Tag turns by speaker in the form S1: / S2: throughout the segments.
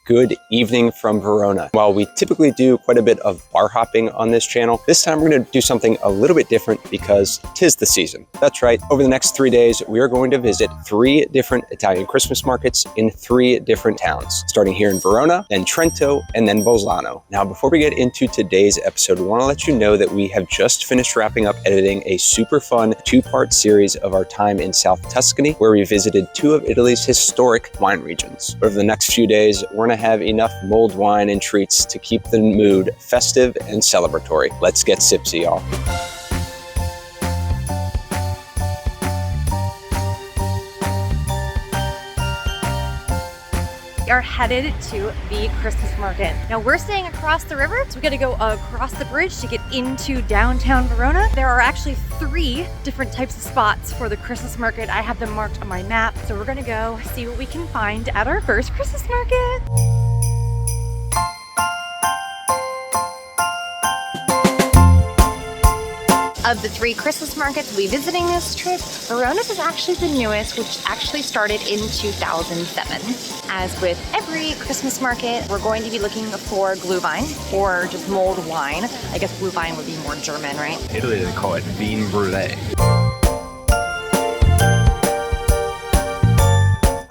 S1: good evening from Verona. While we typically do quite a bit of bar hopping on this channel, this time we're going to do something a little bit different because 'tis the season. That's right, over the next 3 days, we are going to visit 3 different Italian Christmas markets in 3 different towns, starting here in Verona, then Trento, and then Bolzano. Now, before we get into today's episode, we want to let you know that we have just finished wrapping up editing a super fun 2-part series of our time in South Tuscany, where we visited 2 of Italy's historic wine regions. Over the next few days, we're going to have enough mulled wine and treats to keep the mood festive and celebratory. Let's get sipsy, y'all.
S2: We are headed to the Christmas market. Now we're staying across the river, so we gotta go across the bridge to get into downtown Verona. There are actually 3 different types of spots for the Christmas market. I have them marked on my map, so we're gonna go see what we can find at our first Christmas market. Of the 3 Christmas markets we'll be visiting this trip, Verona's is actually the newest, which actually started in 2007. As with every Christmas market, we're going to be looking for glühwein or just mulled wine. I guess glühwein would be more German, right?
S1: In Italy, they call it vin brulé.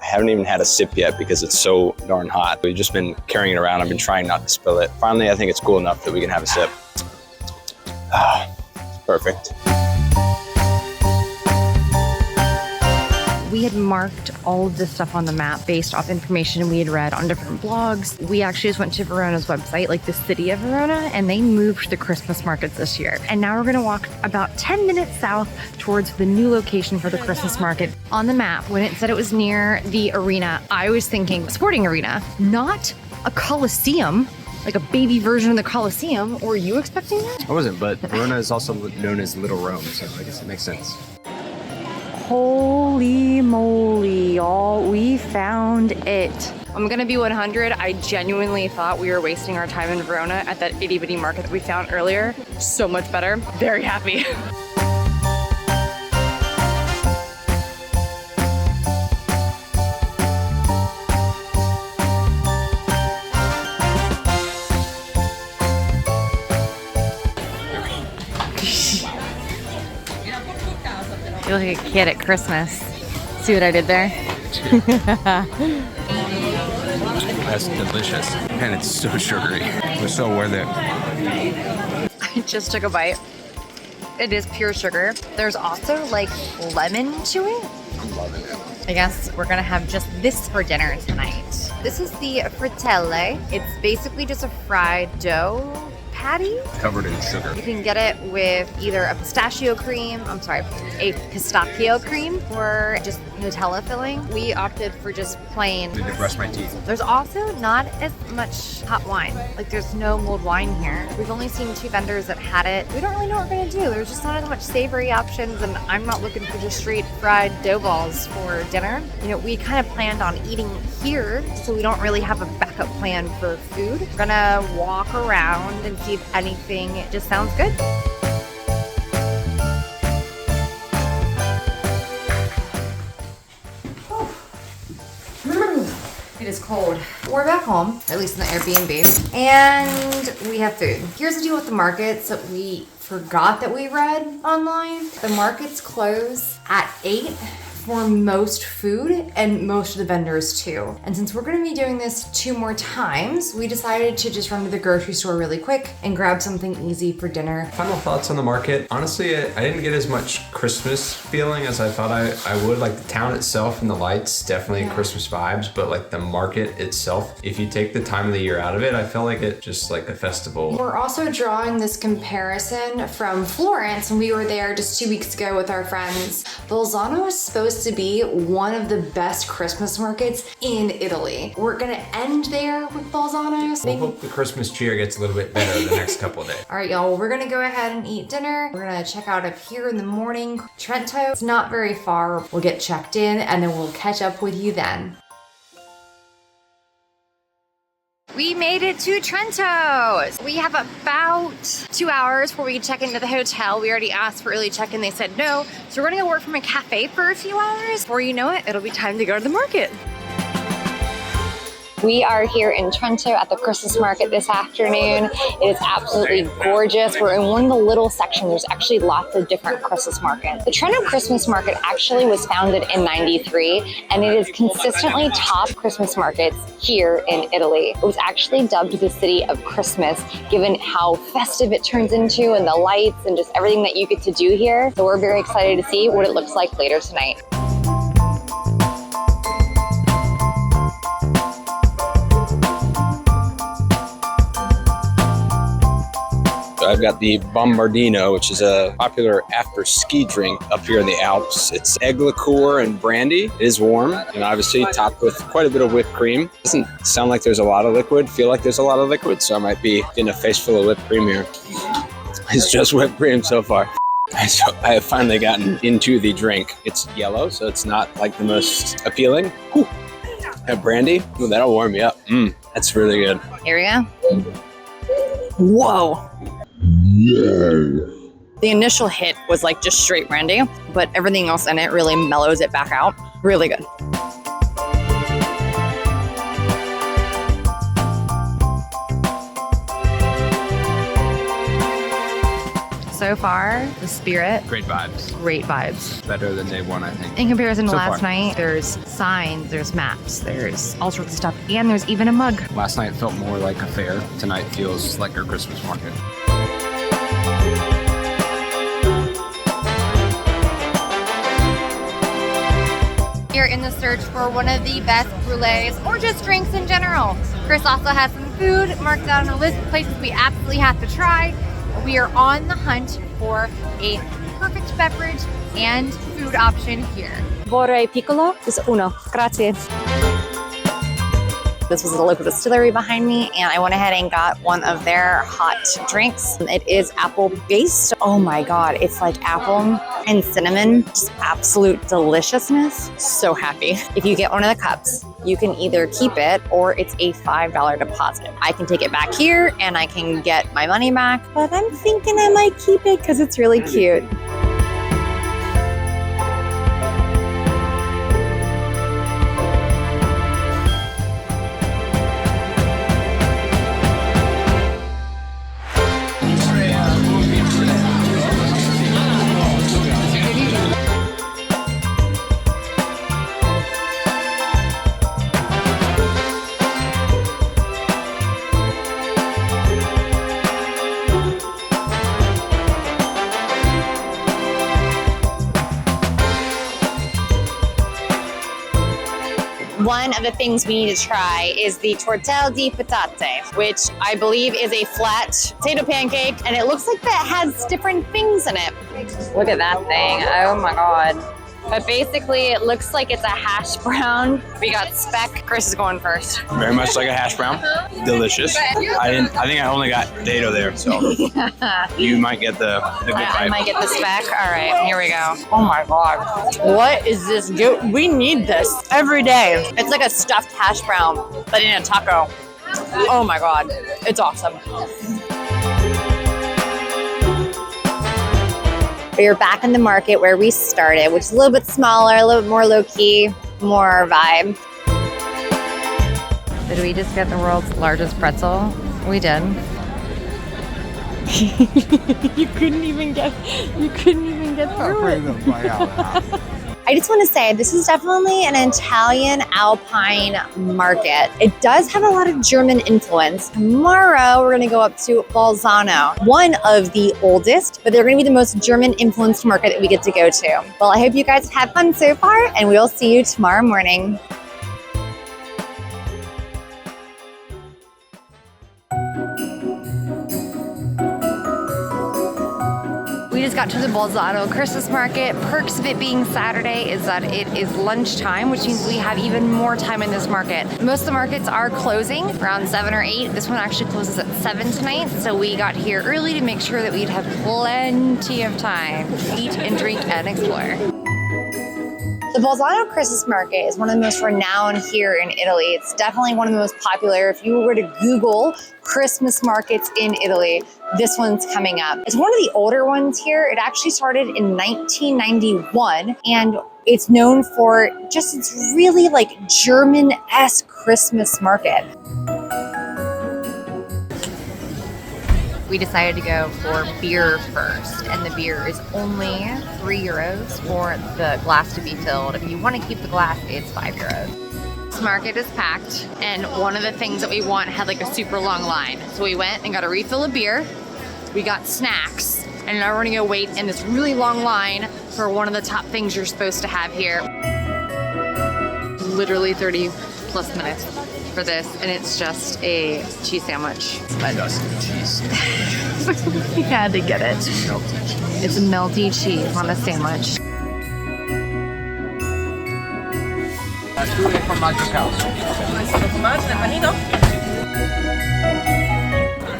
S1: I haven't even had a sip yet because it's so darn hot. We've just been carrying it around. I've been trying not to spill it. Finally, I think it's cool enough that we can have a sip. Perfect.
S2: We had marked all of this stuff on the map based off information we had read on different blogs. We actually just went to Verona's website, like the city of Verona, and they moved the Christmas markets this year. And now we're gonna walk about 10 minutes south towards the new location for the Christmas market. On the map, when it said it was near the arena, I was thinking sporting arena, not a coliseum, like a baby version of the Colosseum. Were you expecting that?
S1: I wasn't, but Verona is also known as Little Rome, so I guess it makes sense.
S2: Holy moly, y'all, we found it. I'm gonna be 100. I genuinely thought we were wasting our time in Verona at that itty bitty market that we found earlier. So much better. Very happy. You look like a kid at Christmas. See what I did there?
S1: That's delicious. And it's so sugary. It's so worth it.
S2: I just took a bite. It is pure sugar. There's also like lemon to it.
S1: I'm loving it.
S2: I guess we're gonna have just this for dinner tonight. This is the frittelle. It's basically just a fried dough patty
S1: Covered in sugar.
S2: You can get it with either a pistachio cream, a pistachio cream, or just Nutella filling. We opted for just plain.
S1: I need to brush my teeth.
S2: There's also not as much hot wine. Like there's no mulled wine here. We've only seen 2 vendors that had it. We don't really know what we're gonna do. There's just not as much savory options, and I'm not looking for just straight fried dough balls for dinner. You know, we kind of planned on eating here, so we don't really have a backup plan for food. We're gonna walk around and see if anything just sounds good. It is cold. We're back home, at least in the Airbnb, and we have food. Here's the deal with the markets that we forgot that we read online. The markets close at 8 for most food and most of the vendors too. And since we're gonna be doing this 2 more times, we decided to just run to the grocery store really quick and grab something easy for dinner.
S3: Final thoughts on the market. Honestly, I didn't get as much Christmas feeling as I thought I would. Like the town itself and the lights, definitely Christmas vibes, but like the market itself, if you take the time of the year out of it, I felt like it just like a festival.
S2: We're also drawing this comparison from Florence when we were there just 2 weeks ago with our friends. Bolzano is supposed to be one of the best Christmas markets in Italy. We're gonna end there with Bolzano.
S3: We'll hope the Christmas cheer gets a little bit better the next couple of days.
S2: All right, y'all, we're gonna go ahead and eat dinner. We're gonna check out up here in the morning. Trento, it's not very far. We'll get checked in and then we'll catch up with you then. We made it to Trento. We have about 2 hours before we can check into the hotel. We already asked for early check-in. They said no. So we're gonna go work from a cafe for a few hours. Before you know it, it'll be time to go to the market. We are here in Trento at the Christmas market this afternoon. It is absolutely gorgeous. We're in one of the little sections. There's actually lots of different Christmas markets. The Trento Christmas Market actually was founded in '93, and it is consistently top Christmas markets here in Italy. It was actually dubbed the City of Christmas, given how festive it turns into and the lights and just everything that you get to do here. So we're very excited to see what it looks like later tonight.
S1: I've got the Bombardino, which is a popular after ski drink up here in the Alps. It's egg liqueur and brandy. It is warm and obviously topped with quite a bit of whipped cream. Doesn't sound like there's a lot of liquid, feel like there's a lot of liquid, so I might be getting a face full of whipped cream here. It's just whipped cream so far. So I have finally gotten into the drink. It's yellow, so it's not like the most appealing. Whew. That brandy, ooh, that'll warm me up. That's really good.
S2: Here we go. Whoa. The initial hit was like just straight brandy, but everything else in it really mellows it back out. Really good. So far, the spirit,
S3: Great vibes.
S2: great vibes.
S3: Better than day one, I think.
S2: In comparison to
S3: So
S2: last
S3: far.
S2: night, there's signs, there's maps, there's all sorts of stuff, and there's even a mug.
S3: Last night felt more like a fair. Tonight feels like our Christmas market.
S2: You're in the search for one of the best brulés or just drinks in general. Chris also has some food marked out on a list of places we absolutely have to try. We are on the hunt for a perfect beverage and food option here.
S4: Vorrei piccolo, is uno. Grazie.
S2: This was a local distillery behind me, and I went ahead and got one of their hot drinks. It is apple based. Oh my God, it's like apple and cinnamon, just absolute deliciousness. So happy. If you get one of the cups, you can either keep it or it's a $5 deposit. I can take it back here and I can get my money back, but I'm thinking I might keep it because it's really cute. One of the things we need to try is the tortelle di patate, which I believe is a flat potato pancake, and it looks like that has different things in it. Look at that thing, oh my God. But basically it looks like it's a hash brown. We got speck. Chris is going first.
S1: Very much like a hash brown. Delicious. I think I only got potato there, so you might get the good
S2: I
S1: bite.
S2: might get the speck. All right, here we go. Oh my God. What is this? We need this every day. It's like a stuffed hash brown, but in a taco. Oh my God, it's awesome. We are back in the market where we started, which is a little bit smaller, a little bit more low-key, more vibe. Did we just get the world's largest pretzel? We did. You couldn't even get through it. I just want to say this is definitely an Italian Alpine market. It does have a lot of German influence. Tomorrow we're going to go up to Bolzano, one of the oldest, but they're going to be the most German influenced market that we get to go to. Well, I hope you guys have fun so far, and we'll see you tomorrow morning. We just got to the Bolzano Christmas market. Perks of it being Saturday is that it is lunchtime, which means we have even more time in this market. Most of the markets are closing around 7 or 8. This one actually closes at 7 tonight, so we got here early to make sure that we'd have plenty of time to eat and drink and explore. The Bolzano Christmas market is one of the most renowned here in Italy. It's definitely one of the most popular. If you were to Google Christmas markets in Italy, this one's coming up. It's one of the older ones here. It actually started in 1991, and it's known for just its really like German-esque Christmas market. We decided to go for beer first, and the beer is only €3 for the glass to be filled. If you want to keep the glass, it's €5. This market is packed, and one of the things that we want had like a super long line. So we went and got a refill of beer, we got snacks, and now we're gonna go wait in this really long line for one of the top things you're supposed to have here. Literally 30 plus minutes for this, and it's just a cheese sandwich.
S3: Just cheese.
S2: We had to get it. It's a melty cheese on a sandwich.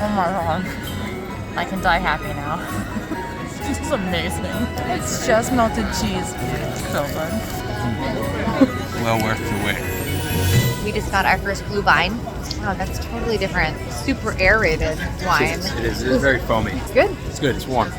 S2: Oh my god. I can die happy now. This is amazing. It's just melted cheese. It's so good.
S3: Well worth the wait.
S2: We just got our first blue wine. Wow, that's totally different. Super aerated wine.
S3: It is very foamy.
S2: It's good.
S3: It's good. It's warm.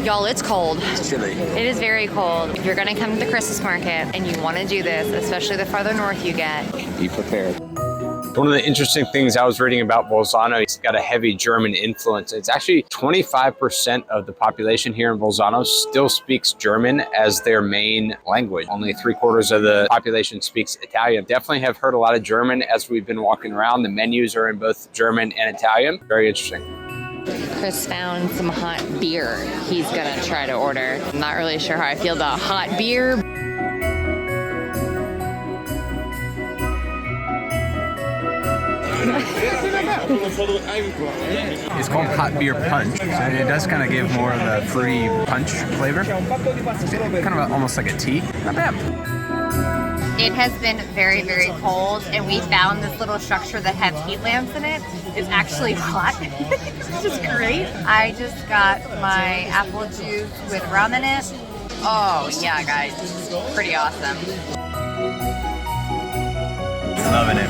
S2: Y'all, it's cold.
S3: It's chilly.
S2: It is very cold. If you're gonna come to the Christmas market and you wanna do this, especially the farther north you get,
S3: Be prepared.
S1: One of the interesting things I was reading about Bolzano, it's got a heavy German influence. It's actually 25% of the population here in Bolzano still speaks German as their main language. Only 3/4 of the population speaks Italian. Definitely have heard a lot of German as we've been walking around. The menus are in both German and Italian. Very interesting.
S2: Chris found some hot beer he's gonna try to order. I'm not really sure how I feel about hot beer.
S3: It's called hot beer punch. So it does kind of give more of a fruity punch flavor. Kind of almost like a tea. Not bad.
S2: It has been very, very cold, and we found this little structure that has heat lamps in it. It's actually hot. It's just great. I just got my apple juice with rum in it. Oh, yeah, guys. Pretty awesome.
S3: Loving it.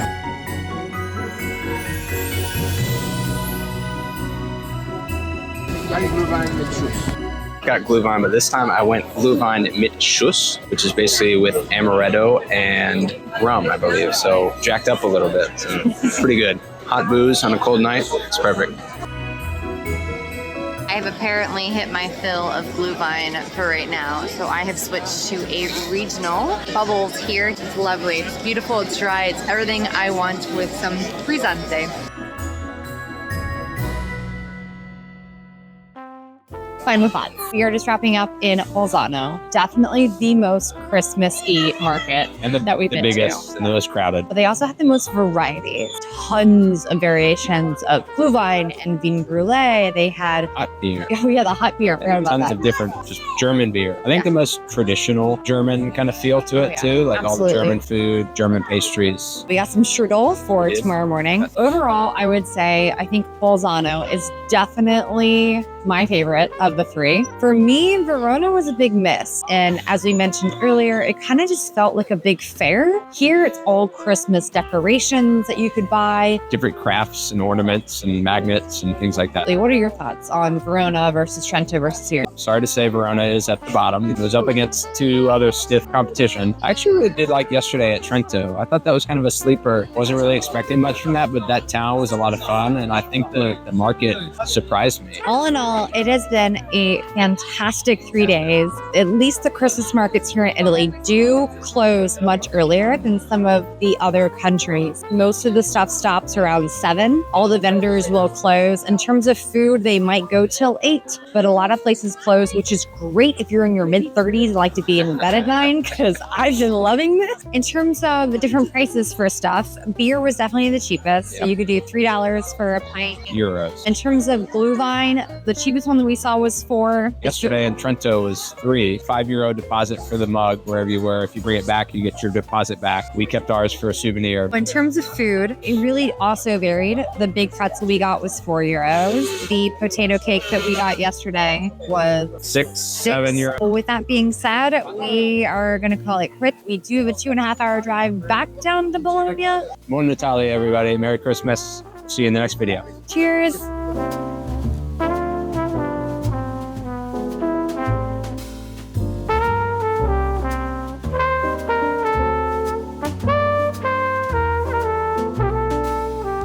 S1: Got Glühwein, but this time I went Glühwein mit Schuss, which is basically with amaretto and rum, I believe. So jacked up a little bit. So pretty good. Hot booze on a cold night. It's perfect.
S2: I have apparently hit my fill of Glühwein for right now, so I have switched to a regional. Bubbles here. It's lovely. It's beautiful. It's dry. It's everything I want with some frizzante. Final thoughts. We are just wrapping up in Bolzano. Definitely the most Christmas-y market that we've been to.
S1: The biggest and the most crowded.
S2: But they also have the most variety. Tons of variations of Glühwein and vin brulé. They had
S1: Hot beer.
S2: oh yeah, the hot beer. I forgot about
S1: Tons
S2: that.
S1: of different, just German beer. I think the most traditional German kind of feel to it too, like all the
S2: absolutely.
S1: German food, German pastries.
S2: We got some strudel for
S1: Yes.
S2: tomorrow morning. Overall, I would say I think Bolzano is definitely my favorite of the three. For me, Verona was a big miss. And as we mentioned earlier, it kind of just felt like a big fair. Here, it's all Christmas decorations that you could buy.
S1: Different crafts and ornaments and magnets and things like that.
S2: What are your thoughts on Verona versus Trento versus here?
S1: Sorry to say Verona is at the bottom. It was up against two other stiff competition. I actually really did like yesterday at Trento. I thought that was kind of a sleeper. Wasn't really expecting much from that, but that town was a lot of fun. And I think the market surprised me.
S2: All in all, it has been a fantastic 3 days. At least the Christmas markets here in Italy do close much earlier than some of the other countries. Most of the stuff stops around 7. All the vendors will close. In terms of food, they might go till 8, but a lot of places close, which is great if you're in your mid-30s and like to be in bed at 9, because I've been loving this. In terms of the different prices for stuff, beer was definitely the cheapest.
S1: Yep.
S2: You could do $3 for a pint.
S1: Euros.
S2: In terms of Glühwein, the cheapest one that we saw was 4.
S1: Yesterday in Trento was 3. €5 deposit for the mug wherever you were. If you bring it back, you get your deposit back. We kept ours for a souvenir.
S2: In terms of food, it
S5: really also varied. The big pretzel we got was €4. The potato cake that we got yesterday was
S6: €6, €7.
S5: Well, with that being said, we are going to call it quits. We do have a 2.5-hour drive back down to Bologna.
S6: Buon Natale, everybody. Merry Christmas. See you in the next video.
S5: Cheers.